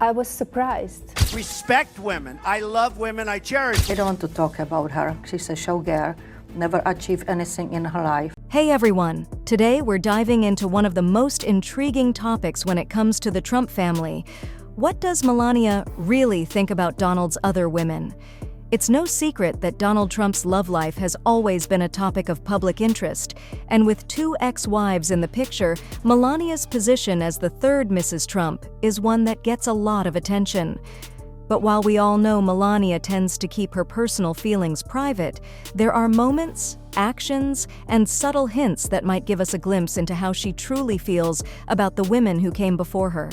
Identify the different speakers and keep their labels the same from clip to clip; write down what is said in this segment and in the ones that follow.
Speaker 1: I was surprised.
Speaker 2: Respect women. I love women. I cherish.
Speaker 3: I don't want to talk about her. She's a showgirl, never achieved anything in her life.
Speaker 4: Hey everyone! Today we're diving into one of the most intriguing topics when it comes to the Trump family. What does Melania really think about Donald's other women? It's no secret that Donald Trump's love life has always been a topic of public interest, and with two ex-wives in the picture, Melania's position as the third Mrs. Trump is one that gets a lot of attention. But while we all know Melania tends to keep her personal feelings private, there are moments, actions, and subtle hints that might give us a glimpse into how she truly feels about the women who came before her.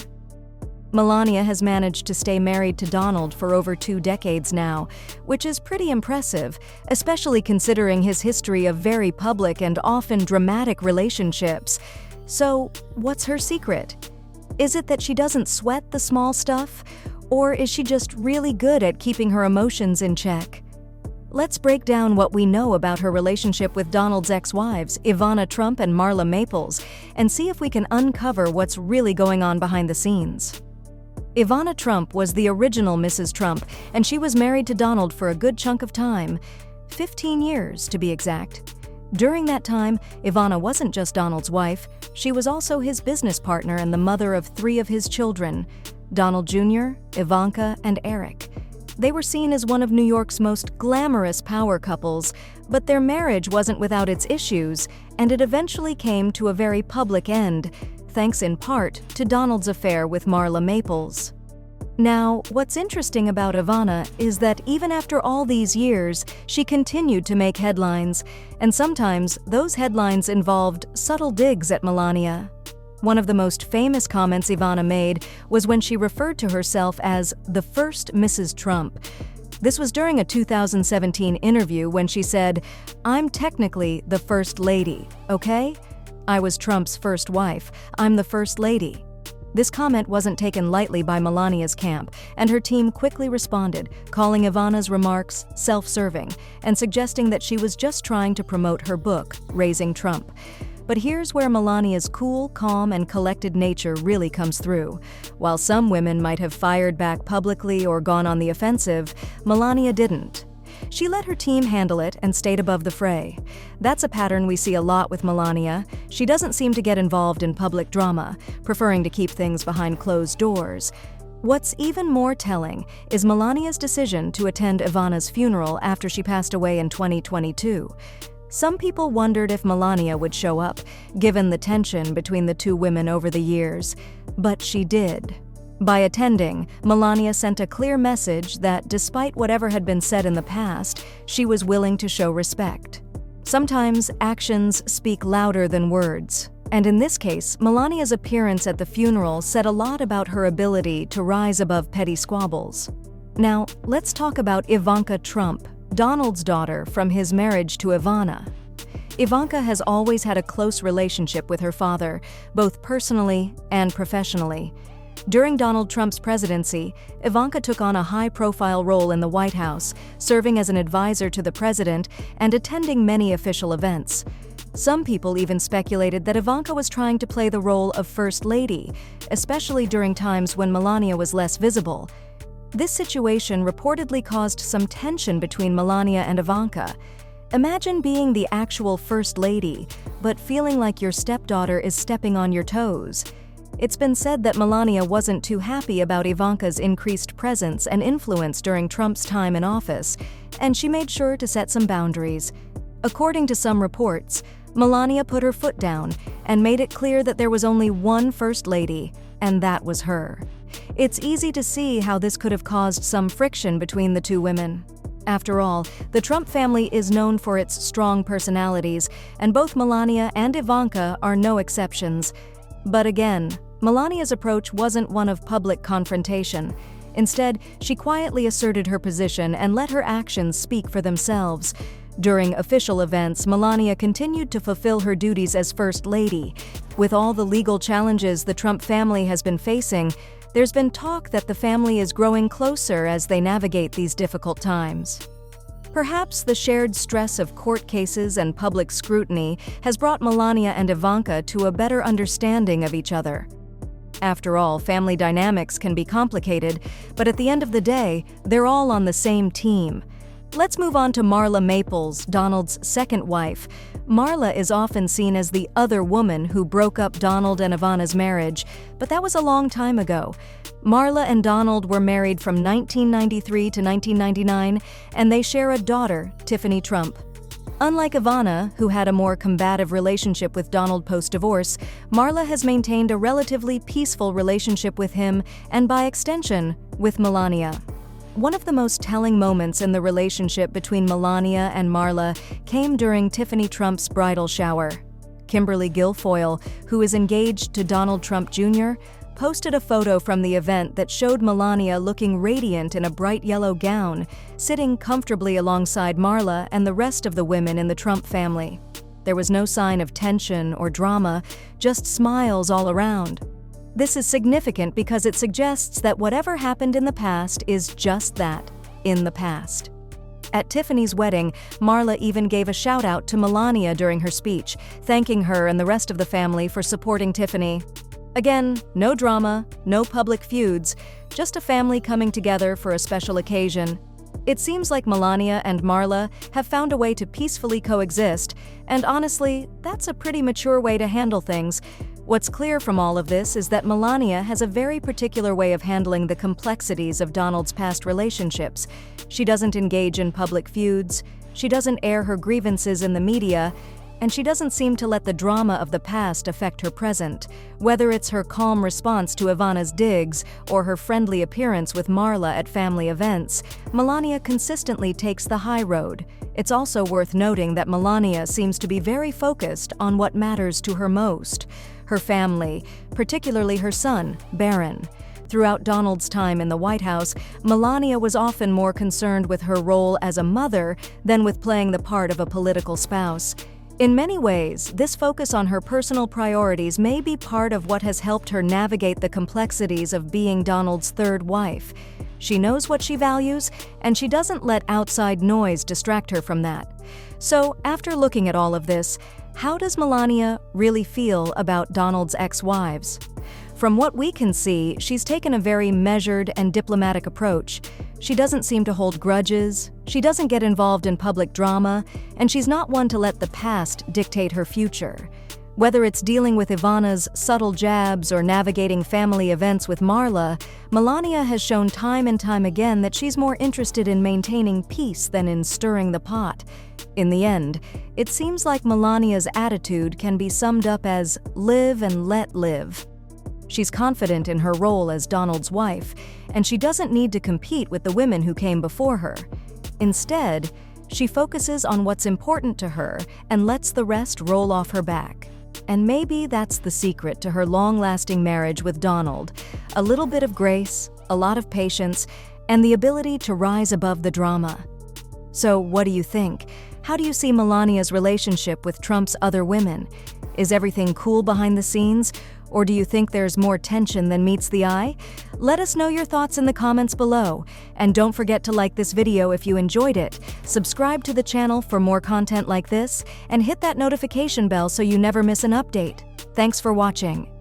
Speaker 4: Melania has managed to stay married to Donald for over 2 decades now, which is pretty impressive, especially considering his history of very public and often dramatic relationships. So, what's her secret? Is it that she doesn't sweat the small stuff? Or is she just really good at keeping her emotions in check? Let's break down what we know about her relationship with Donald's ex-wives, Ivana Trump and Marla Maples, and see if we can uncover what's really going on behind the scenes. Ivana Trump was the original Mrs. Trump, and she was married to Donald for a good chunk of time, 15 years to be exact. During that time, Ivana wasn't just Donald's wife, she was also his business partner and the mother of 3 of his children, Donald Jr., Ivanka, and Eric. They were seen as one of New York's most glamorous power couples, but their marriage wasn't without its issues, and it eventually came to a very public end, thanks in part to Donald's affair with Marla Maples. Now, what's interesting about Ivana is that even after all these years, she continued to make headlines, and sometimes those headlines involved subtle digs at Melania. One of the most famous comments Ivana made was when she referred to herself as the first Mrs. Trump. This was during a 2017 interview when she said, "I'm technically the first lady, okay? I was Trump's first wife. I'm the first lady." This comment wasn't taken lightly by Melania's camp, and her team quickly responded, calling Ivana's remarks self-serving and suggesting that she was just trying to promote her book, Raising Trump. But here's where Melania's cool, calm, and collected nature really comes through. While some women might have fired back publicly or gone on the offensive, Melania didn't. She let her team handle it and stayed above the fray. That's a pattern we see a lot with Melania. She doesn't seem to get involved in public drama, preferring to keep things behind closed doors. What's even more telling is Melania's decision to attend Ivana's funeral after she passed away in 2022. Some people wondered if Melania would show up, given the tension between the two women over the years, but she did. By attending, Melania sent a clear message that despite whatever had been said in the past, she was willing to show respect. Sometimes actions speak louder than words, and in this case, Melania's appearance at the funeral said a lot about her ability to rise above petty squabbles. Now, let's talk about Ivanka Trump, Donald's daughter from his marriage to Ivana. Ivanka has always had a close relationship with her father, both personally and professionally. During Donald Trump's presidency, Ivanka took on a high-profile role in the White House, serving as an advisor to the president and attending many official events. Some people even speculated that Ivanka was trying to play the role of First Lady, especially during times when Melania was less visible. This situation reportedly caused some tension between Melania and Ivanka. Imagine being the actual First Lady, but feeling like your stepdaughter is stepping on your toes. It's been said that Melania wasn't too happy about Ivanka's increased presence and influence during Trump's time in office, and she made sure to set some boundaries. According to some reports, Melania put her foot down and made it clear that there was only one First Lady, and that was her. It's easy to see how this could have caused some friction between the two women. After all, the Trump family is known for its strong personalities, and both Melania and Ivanka are no exceptions. But again, Melania's approach wasn't one of public confrontation. Instead, she quietly asserted her position and let her actions speak for themselves. During official events, Melania continued to fulfill her duties as First Lady. With all the legal challenges the Trump family has been facing, there's been talk that the family is growing closer as they navigate these difficult times. Perhaps the shared stress of court cases and public scrutiny has brought Melania and Ivanka to a better understanding of each other. After all, family dynamics can be complicated, but at the end of the day, they're all on the same team. Let's move on to Marla Maples, Donald's second wife. Marla is often seen as the other woman who broke up Donald and Ivana's marriage, but that was a long time ago. Marla and Donald were married from 1993 to 1999, and they share a daughter, Tiffany Trump. Unlike Ivana, who had a more combative relationship with Donald post-divorce, Marla has maintained a relatively peaceful relationship with him and, by extension, with Melania. One of the most telling moments in the relationship between Melania and Marla came during Tiffany Trump's bridal shower. Kimberly Guilfoyle, who is engaged to Donald Trump Jr., posted a photo from the event that showed Melania looking radiant in a bright yellow gown, sitting comfortably alongside Marla and the rest of the women in the Trump family. There was no sign of tension or drama, just smiles all around. This is significant because it suggests that whatever happened in the past is just that, in the past. At Tiffany's wedding, Marla even gave a shout-out to Melania during her speech, thanking her and the rest of the family for supporting Tiffany. Again, no drama, no public feuds, just a family coming together for a special occasion. It seems like Melania and Marla have found a way to peacefully coexist, and honestly, that's a pretty mature way to handle things. What's clear from all of this is that Melania has a very particular way of handling the complexities of Donald's past relationships. She doesn't engage in public feuds, she doesn't air her grievances in the media, and she doesn't seem to let the drama of the past affect her present. Whether it's her calm response to Ivana's digs or her friendly appearance with Marla at family events, Melania consistently takes the high road. It's also worth noting that Melania seems to be very focused on what matters to her most: her family, particularly her son, Barron. Throughout Donald's time in the White House, Melania was often more concerned with her role as a mother than with playing the part of a political spouse. In many ways, this focus on her personal priorities may be part of what has helped her navigate the complexities of being Donald's third wife. She knows what she values, and she doesn't let outside noise distract her from that. So, after looking at all of this, how does Melania really feel about Donald's ex-wives? From what we can see, she's taken a very measured and diplomatic approach. She doesn't seem to hold grudges, she doesn't get involved in public drama, and she's not one to let the past dictate her future. Whether it's dealing with Ivana's subtle jabs or navigating family events with Marla, Melania has shown time and time again that she's more interested in maintaining peace than in stirring the pot. In the end, it seems like Melania's attitude can be summed up as live and let live. She's confident in her role as Donald's wife, and she doesn't need to compete with the women who came before her. Instead, she focuses on what's important to her and lets the rest roll off her back. And maybe that's the secret to her long-lasting marriage with Donald: a little bit of grace, a lot of patience, and the ability to rise above the drama. So, what do you think? How do you see Melania's relationship with Trump's other women? Is everything cool behind the scenes? Or do you think there's more tension than meets the eye? Let us know your thoughts in the comments below. And don't forget to like this video if you enjoyed it, subscribe to the channel for more content like this, and hit that notification bell so you never miss an update. Thanks for watching.